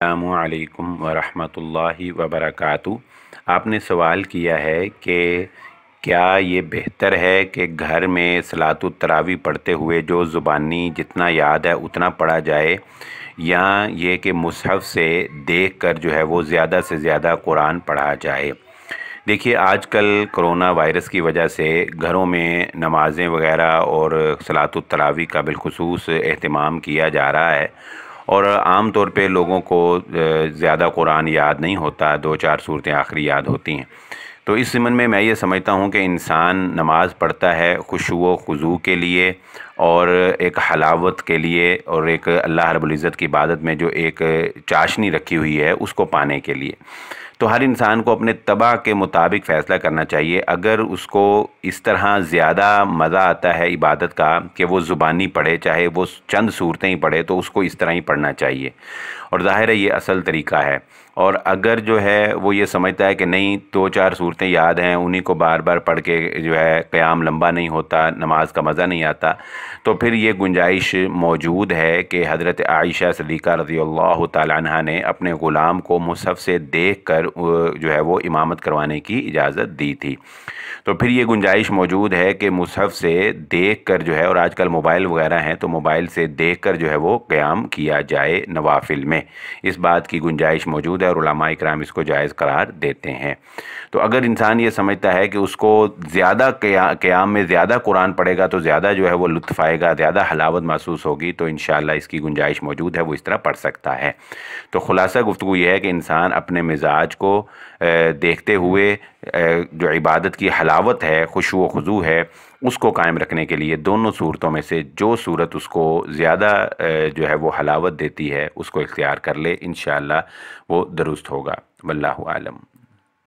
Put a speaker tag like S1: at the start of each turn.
S1: अस्सलामु अलैकुम वरहमतुल्लाहि वबरकातुहू। आपने सवाल किया है कि क्या ये बेहतर है कि घर में सलातुत तरावी पढ़ते हुए जो ज़ुबानी जितना याद है उतना पढ़ा जाए, या ये कि मुसहफ़ से देख कर जो है वो ज़्यादा से ज़्यादा कुरान पढ़ा जाए। देखिए, आजकल कोरोना वायरस की वजह से घरों में नमाज़ें वग़ैरह और सलातुत तरावी का बिलख़ुसूस एहतमाम किया जा रहा है, और आम तौर पे लोगों को ज़्यादा कुरान याद नहीं होता, 2-4 सूरतें आखिरी याद होती हैं। तो इस ज़िमन में मैं ये समझता हूँ कि इंसान नमाज़ पढ़ता है खुशू व खुज़ू के लिए, और एक हलावत के लिए, और एक अल्लाह रब्बुल इज़्ज़त की इबादत में जो एक चाशनी रखी हुई है उसको पाने के लिए। तो हर इंसान को अपने तबा के मुताबिक फ़ैसला करना चाहिए। अगर उसको इस तरह ज़्यादा मज़ा आता है इबादत का कि वो ज़ुबानी पढ़े, चाहे वो चंद सूरतें ही पढ़े, तो उसको इस तरह ही पढ़ना चाहिए, और ज़ाहिर है ये असल तरीका है। और अगर जो है वो ये समझता है कि नहीं, 2-4 सूरतें याद हैं, उन्हीं को बार बार पढ़ के जो है क़याम लंबा नहीं होता, नमाज का मज़ा नहीं आता, तो फिर ये गुंजाइश मौजूद है कि हज़रत आयशा सिद्दीक़ा रज़ियल्लाहु ताला अन्हा ने अपने ग़ुलाम को मुसहफ़ से देख कर जो है वो इमामत करवाने की इजाज़त दी थी। तो फिर ये गुंजाइश मौजूद है कि मुसहफ़ से देख कर जो है, और आजकल मोबाइल वगैरह हैं तो मोबाइल से देख कर जो है वो क़याम किया जाए नवाफिल में। इस बात की गुंजाइश मौजूद है और उलमाए किराम इसको जायज़ करार देते हैं। तो अगर इंसान ये समझता है कि उसको ज़्यादा क़याम में ज़्यादा कुरान पढ़ेगा तो ज़्यादा जो है वो लुत्फ़ आएगा, ज़्यादा हलावत महसूस होगी, तो इंशाअल्लाह इसकी गुंजाइश मौजूद है, वो इस तरह पढ़ सकता है। तो ख़ुलासा गुफ्तगू ये है कि इंसान अपने मिजाज को देखते हुए जो इबादत की हलावत है, खुशू व खुज़ू है, उसको कायम रखने के लिए दोनों सूरतों में से जो सूरत उसको ज़्यादा जो है वो हलावत देती है उसको इख्तियार कर ले, इंशाअल्लाह वो दुरुस्त होगा। वल्लाहु आलम।